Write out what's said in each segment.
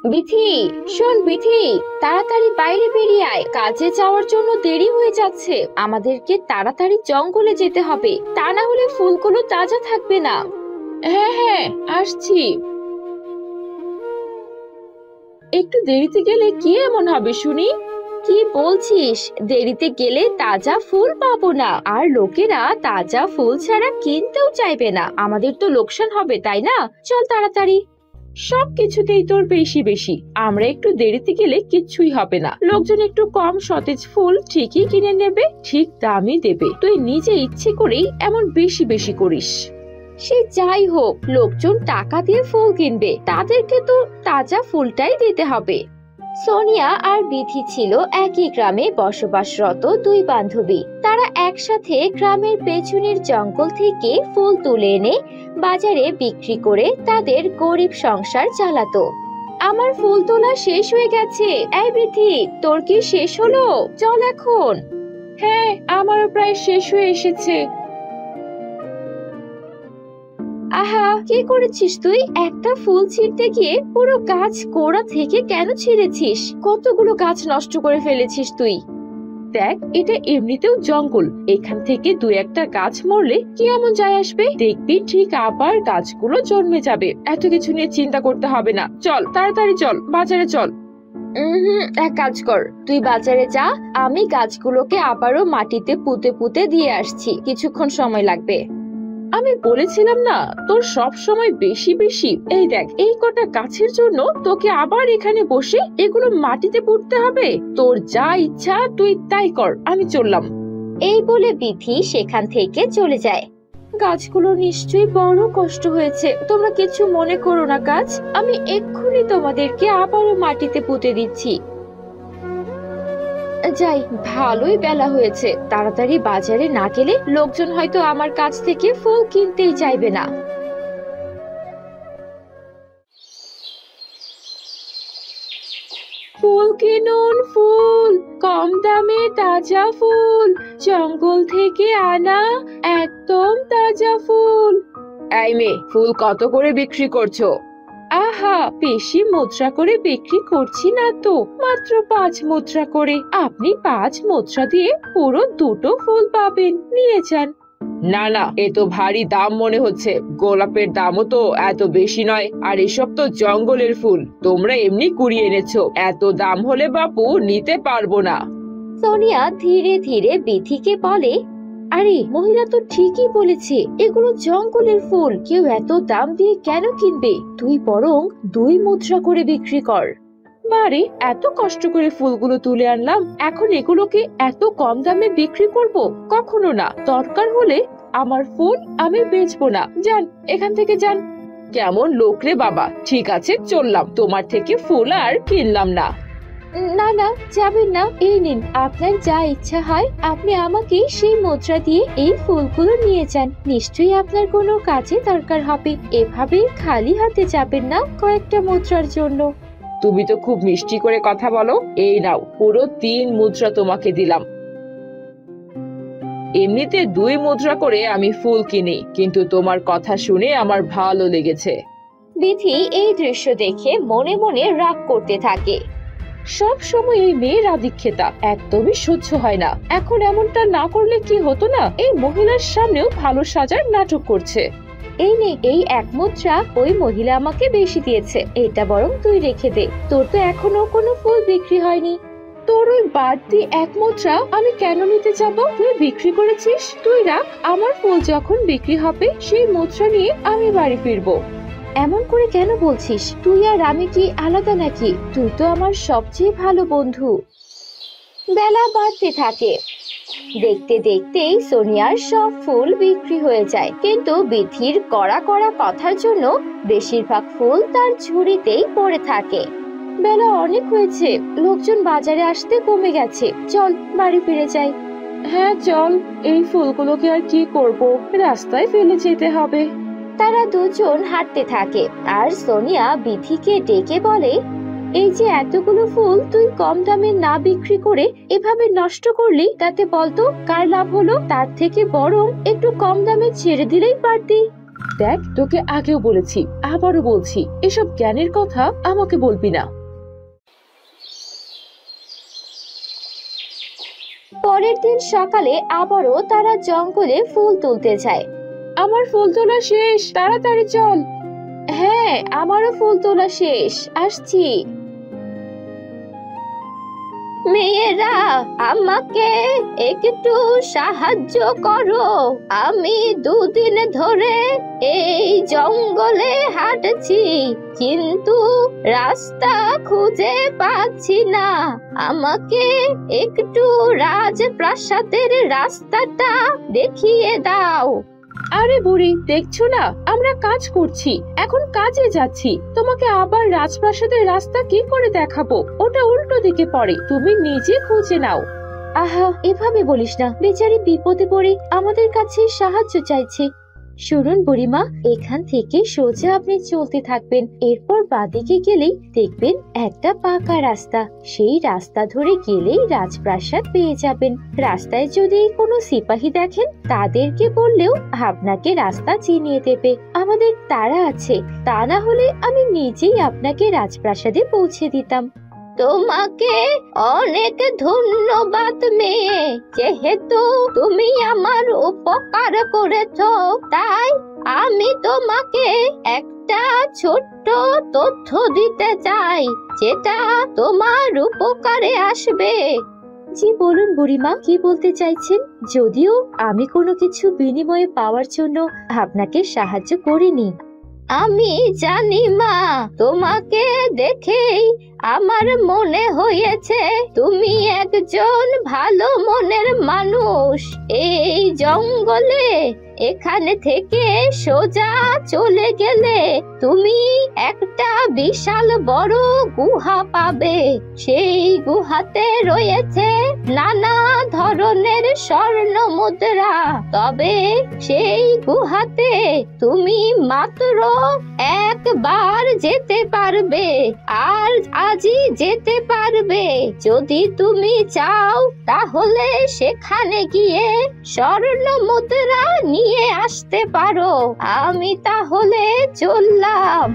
বিথি, শোন বিথি, তাড়াতাড়ি বাইরে বেরিয়ে আয়, কাজে যাওয়ার জন্য দেরি হয়ে যাচ্ছে। আমাদেরকে তাড়াতাড়ি জঙ্গলে যেতে হবে, তা না হলে ফুলগুলো তাজা থাকবে না। হ্যাঁ হ্যাঁ, আসছি। একটু দেরিতে গেলে কি এমন হবে শুনি? কি বলছিস? দেরিতে গেলে তাজা ফুল পাবো না, আর লোকেরা তাজা ফুল ছাড়া কিনতেও চাইবে না। আমাদের তো লোকসান হবে, তাই না? চল তাড়াতাড়ি। সবকিছুতেই তোর বেশি বেশি। আমরা একটু দেরিতে গেলে কিচ্ছুই হবে না, লোকজন একটু কম সতেজ ফুল ঠিকই কিনে নেবে, ঠিক দামই দেবে। তুই নিজে ইচ্ছে করেই এমন বেশি বেশি করিস। সে যাই হোক, লোকজন টাকা দিয়ে ফুল কিনবে, তাদেরকে তো তাজা ফুলটাই দিতে হবে। সোনিয়া আর বিথি ছিল একই গ্রামে বসবাসরত দুই বান্ধবী। তারা একসাথে গ্রামের পেছনের জঙ্গল থেকে ফুল তুলে এনে বাজারে বিক্রি করে তাদের গরিব সংসার চালাতো। আমার ফুল তোলা শেষ হয়ে গেছে। এই বিথি, তোর কি শেষ হলো? চল এখন। হ্যাঁ, আমারও প্রায় শেষ হয়ে এসেছে। আহা, কি করেছিস তুই? একটা ফুল ছিঁড়তে গিয়ে পুরো গাছ গোড়া থেকে কেন ছিঁড়েছিস? কতগুলো গাছ নষ্ট করে ফেলেছিস তুই। দেখ, এটা এমনিতেও জঙ্গল, এখান থেকে দুই একটা গাছ মরলে কি এমন যায় আসবে? দেখবি ঠিক আবার গাছগুলো জন্মে যাবে। এত কিছু নিয়ে চিন্তা করতে হবে না, চল তাড়াতাড়ি চল, বাজারে চল। এক কাজ কর, তুই বাজারে যা, আমি গাছগুলোকে আবারও মাটিতে পুঁতে পুঁতে দিয়ে আসছি, কিছুক্ষণ সময় লাগবে। আমি বলেছিলাম না, তোর সব সময় বেশি বেশি। এই দেখ, এই কটা গাছের জন্য তোকে আবার এখানে বসে এগুলো মাটিতে পুঁততে হবে। তোর যা ইচ্ছা তুই তাই কর, আমি চললাম। এই বলে বিথি সেখান থেকে চলে যায়। গাছগুলো নিশ্চয়ই বড় কষ্ট হয়েছে, তোমরা কিছু মনে করো না গাছ, আমি এক্ষুনি তোমাদেরকে আবারও মাটিতে পুঁতে দিচ্ছি। যাই, ভালোই বেলা হয়েছে, তাড়াতাড়ি বাজারে না গেলে লোকজন হয়তো আমার কাছ থেকে ফুল কিনতেই চাইবে না। ফুল কিনুন, ফুল, কম দামে তাজা ফুল, জঙ্গল থেকে আনা একদম তাজা ফুল। এই মেয়ে, ফুল কত করে বিক্রি করছো? আহা, বেশি মুদ্রা করে বিক্রি করছি না তো, মাত্র 5 মুদ্রা করে। আপনি 5 মুদ্রা দিয়ে পুরো 2টো ফুল পাবেন, নিয়ে যান। না না, এ তো ভারী দাম মনে হচ্ছে। গোলাপের দামও তো এত বেশি নয়, আর এসব তো জঙ্গলের ফুল, তোমরা এমনি কুড়িয়ে এনেছো। এত দাম হলে বাপু নিতে পারবো না। সোনিয়া ধীরে ধীরে বিথিকে বলে, আরে মহিলা তো ঠিকই বলেছে, এগুলো জঙ্গলের ফুল, কেউ এত দাম দিয়ে কেন কিনবে? তুই বরং 2 মুদ্রা করে বিক্রি কর। মারে, এত কষ্ট করে ফুলগুলো তুলে আনলাম, এখন এগুলোকে এত কম দামে বিক্রি করব? কখনো না। দরকার হলে আমার ফুল আমি বেচবো না। যান, এখান থেকে যান। কেমন লোক রে বাবা। ঠিক আছে, চললাম, তোমার থেকে ফুল আর কিনলাম না। না না, যাবেন না। এই নিন, আপনার যা ইচ্ছা হয় আপনি আমাকে সেই মুদ্রা দিয়ে এই ফুলগুলো নিয়ে যান, নিশ্চয়ই আপনার কোনো কাজে দরকার হবে। এভাবে খালি হাতে যাবেন না কয়েকটা মুদ্রার জন্য। তুমি তো খুব মিষ্টি করে কথা বলো। এই নাও, পুরো 3 মুদ্রা তোমাকে দিলাম। এমনিতে 2 মুদ্রা করে আমি ফুল কিনি, কিন্তু তোমার কথা শুনে আমার ভালো লেগেছে। বিথি এই দৃশ্য দেখে মনে মনে রাগ করতে থাকে। সব সময় এই মেয়ের আদিক্ষেতা একদমই সহ্য হয় না। এখন এমনটা না করলে কি হতো না, এই মহিলার সামনেও ভালো সাজার নাটক করছে। এই নে, এই 1 মুদ্রা ওই মহিলা আমাকে বেশি দিয়েছে, এটা বরং তুই রেখে দে, তোর তো এখনো কোনো ফুল বিক্রি হয়নি। তোর ওই বাড়তি 1 মুদ্রা আমি কেন নিতে যাব? তুই বিক্রি করেছিস, তুই রাখ। আমার ফুল যখন বিক্রি হবে সেই মুদ্রা নিয়ে আমি বাড়ি ফিরবো। এমন করে কেন বলছিস? তুই আর আমি কি আলাদা নাকি? তুই তো আমার সবচেয়ে ভালো বন্ধু। বেলা বাড়তে থাকে, দেখতে দেখতেই সোনিয়ার সব ফুল বিক্রি হয়ে যায়, কিন্তু বিথির কড়া কড়া কথার জন্য বেশিরভাগ ফুল তার ঝুড়িতেই পড়ে থাকে। বেলা অনেক হয়েছে, লোকজন বাজারে আসতে কমে গেছে, চল বাড়ি ফিরে যাই। হ্যাঁ চল, এই ফুলগুলোকে আর কি করব, রাস্তায় ফেলে যেতে হবে। তারা দুজন হাঁটতে থাকে, আর সোনিয়া বিথিকে ডেকে বলে, এই যে এতগুলো ফুল তুই কম দামে না বিক্রি করে এভাবে নষ্ট করলি, তাতে বলতো কার লাভ হলো? তার থেকে বরং একটু কম দামে ছেড়ে দিলেই পারতি। দেখ, তোকে আগেও বলেছি, আবারও বলছি, এসব জ্ঞানের কথা আমাকে বলবি না। পরের দিন সকালে আবারও তারা জঙ্গলে ফুল তুলতে যায়। আমার ফুল তোলা শেষ, তাড়াতাড়ি চল। হ্যাঁ, আমারও ফুল তোলা শেষ, আসছি। মেয়েরা, আমাকে একটু সাহায্য করো। আমি দুদিন ধরে এই জঙ্গলে হাঁটছি, কিন্তু রাস্তা খুঁজে পাচ্ছি না। আমাকে একটু রাজপ্রাসাদের রাস্তাটা দেখিয়ে দাও। আরে বুড়ি, দেখছো না আমরা কাজ করছি, এখন কাজে যাচ্ছি, তোমাকে আবার রাজপ্রাসাদের রাস্তা কি করে দেখাবো? ওটা উল্টো দিকে পড়ে, তুমি নিজে খুঁজে নাও। আহা, এভাবে বলিস না, বেচারি বিপদে পড়ে আমাদের কাছে সাহায্য চাইছে। শুনুন বুড়িমা, এখান থেকে সোজা আপনি চলতে থাকবেন, এরপর বাঁদিকে গেলেই দেখবেন একটা পাকা রাস্তা। সেই রাস্তা ধরে গেলেই রাজপ্রাসাদ পেয়ে যাবেন। রাস্তায় যদি কোনো সিপাহী দেখেন, তাদেরকে বললেও আপনাকে রাস্তা চিনিয়ে দেবে। আমাদের তাড়া আছে, তা না হলে আমি নিজেই আপনাকে রাজপ্রাসাদে পৌঁছে দিতাম। তোমাকে অনেক ধন্যবাদ মেয়ে, যেহেতু তুমি আমার উপকার করেছো, তাই আমি তোমাকে একটা ছোট্ট তথ্য দিতে চাই, যেটা তোমার উপকারে আসবে। জি বলুন বুড়িমা, কি বলতে চাইছেন? যদিও আমি কোনো কিছু বিনিময়ে পাওয়ার জন্য আপনাকে সাহায্য করিনি। আমি জানি মা, তোমাকে দেখেই আমার মনে হয়েছে তুমি একজন ভালো মনের মানুষ। এই জঙ্গলে এখানে থেকে সোজা চলে গেলে তুমি একটা বিশাল বড় গুহা পাবে। সেই গুহাতে রয়েছে নানা ধরনের স্বর্ণ মুদ্রা। তবে সেই গুহাতে তুমি মাত্র একবার যেতে পারবে, আর আজই যেতে পারবে। যদি তুমি চাও তাহলে সেখানে গিয়ে স্বর্ণ মুদ্রা নিয়ে আসতে পারো। আমি তাহলে চললাম।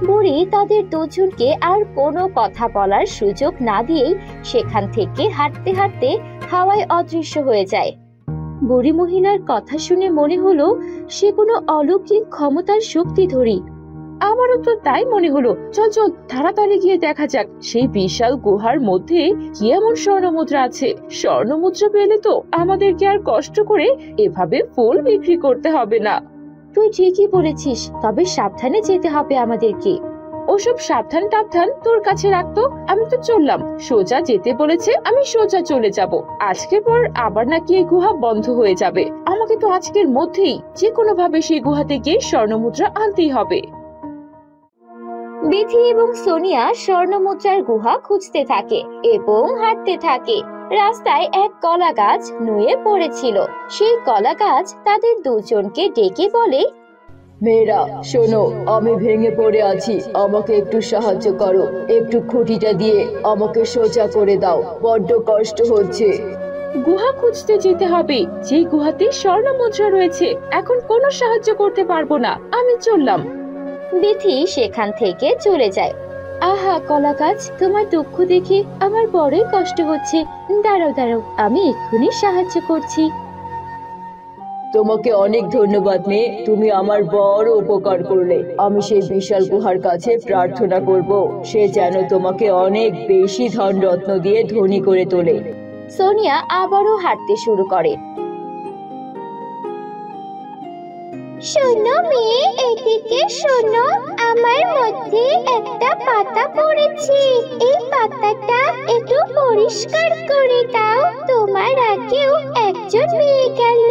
বুড়ি তাদের দুজনকে আর কোনো কথা বলার সুযোগ না দিয়েই সেখান থেকে হাঁটতে হাঁটতে হাওয়ায় অদৃশ্য হয়ে যায়। বুড়ি মহিলার কথা শুনে মনে হলো সে কোনো অলৌকিক ক্ষমতার শক্তিধরী। আমারও তো তাই মনে হলো। চল চল, তাড়াতাড়ি গিয়ে দেখা যাক সেই বিশাল গুহার মধ্যে কি এমন স্বর্ণ মুদ্রা আছে। স্বর্ণ মুদ্রা পেলে তো আমাদেরকে আর কষ্ট করে এভাবে ফুল বিক্রি করতে হবে না। তুই ঠিকই বলেছিস, তবে সাবধানে যেতে হবে আমাদেরকে। ওসব সাবধান টাবধান তোর কাছে রাখতো, আমি তো চললাম। সোজা যেতে বলেছে, আমি সোজা চলে যাব। আজকের পর আবার নাকি এই গুহা বন্ধ হয়ে যাবে। আমাকে তো আজকের মধ্যেই যে কোনো ভাবে সেই গুহাতে গিয়ে স্বর্ণ মুদ্রা আনতেই হবে। বিথি এবং সোনিয়া স্বর্ণ মুদ্রার গুহা খুঁজতে থাকে এবং হাঁটতে থাকে। রাস্তায় এক কলা গাছ নুয়ে পড়েছিল। সেই কলা গাছ তাদের দুজনকে ডেকে বলে, মেয়েরা শোনো, আমি ভেঙে পড়ে আছি, আমাকে একটু সাহায্য করো। একটু খুঁটিটা দিয়ে আমাকে সোজা করে দাও, বড্ড কষ্ট হচ্ছে। গুহা খুঁজতে যেতে হবে, যে গুহাতে স্বর্ণ মুদ্রা রয়েছে। এখন কোনো সাহায্য করতে পারবো না, আমি চললাম। বিথি সেখান থেকে চলে যায়। আহা কলা গাছ, তোমার দুঃখ দেখে আমার বড়ই কষ্ট হচ্ছে। দাঁড়াও দাঁড়াও, আমি এক্ষুনি সাহায্য করছি। তোমাকে অনেক ধন্যবাদ মেয়ে, তুমি আমার বড় উপকার করলে। আমি সেই বিশাল গুহার কাছে প্রার্থনা করব, সে যেন তোমাকে অনেক বেশি ধন রত্ন দিয়ে ধনী করে তোলে। সোনিয়া আবারও হাঁটতে শুরু করে। শোনো মেয়ে, এদিকে শোনো, আমার মধ্যে একটা পাতা পড়েছে। এই পাতাটা একটু পরিষ্কার করে দাও। তোমার আগেও একজন মেয়ে গেল,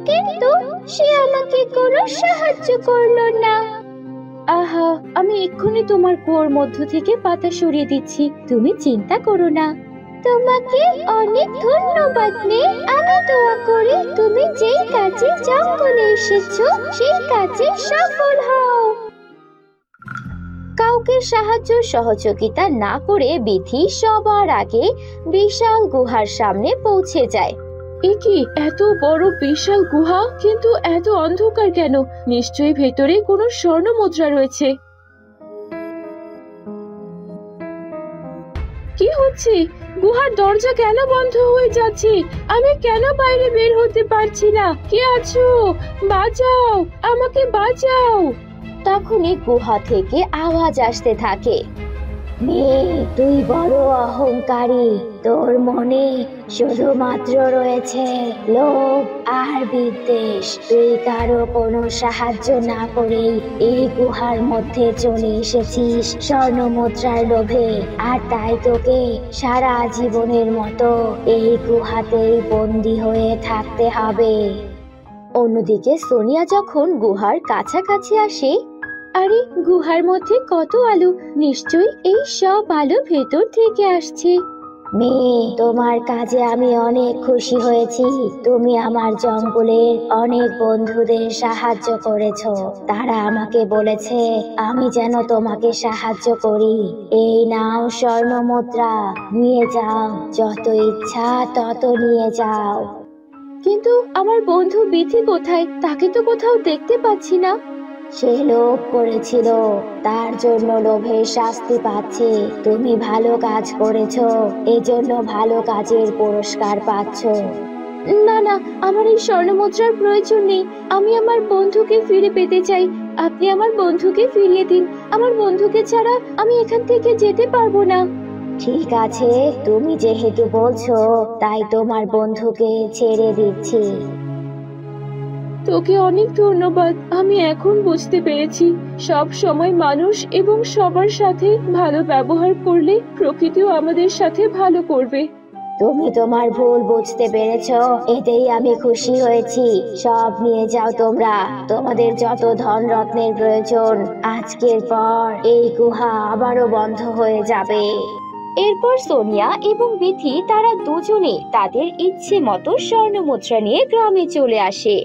কিন্তু সে আমাকে কোনো সাহায্য করলো না। আহা, আমি এক্ষুনি তোমার কুয়োর মধ্য থেকে পাতা সরিয়ে দিচ্ছি, তুমি চিন্তা করো না। তোমাকে অনেক ধন্যবাদ মেয়ে। আমি দোয়া করি তুমি যেই কাজে জঙ্গলে এসেছো সেই কাজে সফল হও। কাউকে সাহায্য সহযোগিতা না করে বিথি সবার আগে বিশাল গুহার সামনে পৌঁছে যায়। এ কি এত বড় বিশাল গুহা, কিন্তু এত অন্ধকার কেন? নিশ্চয়ই ভেতরে কোনো স্বর্ণ মুদ্রা রয়েছে। কি হচ্ছে? গুহার দরজা কেন বন্ধ হয়ে যাচ্ছে? আমি কেন বাইরে বের হতে পারছি না? কে আছো? বাঁচাও, আমাকে বাঁচাও। তখনই গুহা থেকে আওয়াজ আসতে থাকে। মেয়ে, তুই বড় অহংকারী। তোর মনে শুধুমাত্র রয়েছে লোভ আর বিদ্বেষ। তুই কারো কোনো সাহায্য না করেই এই গুহার মধ্যে চলে এসেছিস স্বর্ণ মুদ্রার লোভে, আর তাই তোকে সারা জীবনের মতো এই গুহাতেই বন্দী হয়ে থাকতে হবে। অন্যদিকে সোনিয়া যখন গুহার কাছাকাছি আসে, আরে গুহার মধ্যে কত আলো! নিশ্চয়ই এই সব আলো ভেতর থেকে আসছে। মেয়ে, তোমার কাজে আমি অনেক খুশি হয়েছি। তুমি আমার জঙ্গলের অনেক বন্ধুদের সাহায্য করেছো। তারা আমাকে বলেছে আমি যেন তোমাকে সাহায্য করি। এই নাও স্বর্ণ মুদ্রা, নিয়ে যাও, যত ইচ্ছা তত নিয়ে যাও। কিন্তু আমার বন্ধু বিথি কোথায়? তাকে তো কোথাও দেখতে পাচ্ছি না। সে লোভ করেছিল, তার জন্য লোভের শাস্তি পাচ্ছে। তুমি ভালো কাজ করেছো, এজন্য ভালো কাজের পুরস্কার পাচ্ছ। না না, আমার এই স্বর্ণ মুদ্রার প্রয়োজন নেই। আমি আমার বন্ধুকে ফিরে পেতে চাই। আপনি আমার বন্ধুকে ফিরিয়ে দিন। আমার বন্ধুকে ছাড়া আমি এখান থেকে যেতে পারবো না। ঠিক আছে, তুমি যেহেতু বলছো, তাই তোমার বন্ধুকে ছেড়ে দিচ্ছি। তোকে অনেক ধন্যবাদ। আমি এখন বুঝতে পেরেছি, সব সময় মানুষ এবং সবার সাথে ভালো ব্যবহার করলে প্রকৃতিও আমাদের সাথে ভালো করবে। তুমি তোমার ভুল বুঝতে পেরেছো, এতেই আমি খুশি হয়েছি। সব নিয়ে যাও তোমরা। তোমাদের যত ধন রত্নের প্রয়োজন, আজকের পর এই গুহা আবারও বন্ধ হয়ে যাবে। এরপর সোনিয়া এবং বিথি তারা দুজনে তাদের ইচ্ছে মতো স্বর্ণ মুদ্রা নিয়ে গ্রামে চলে আসে।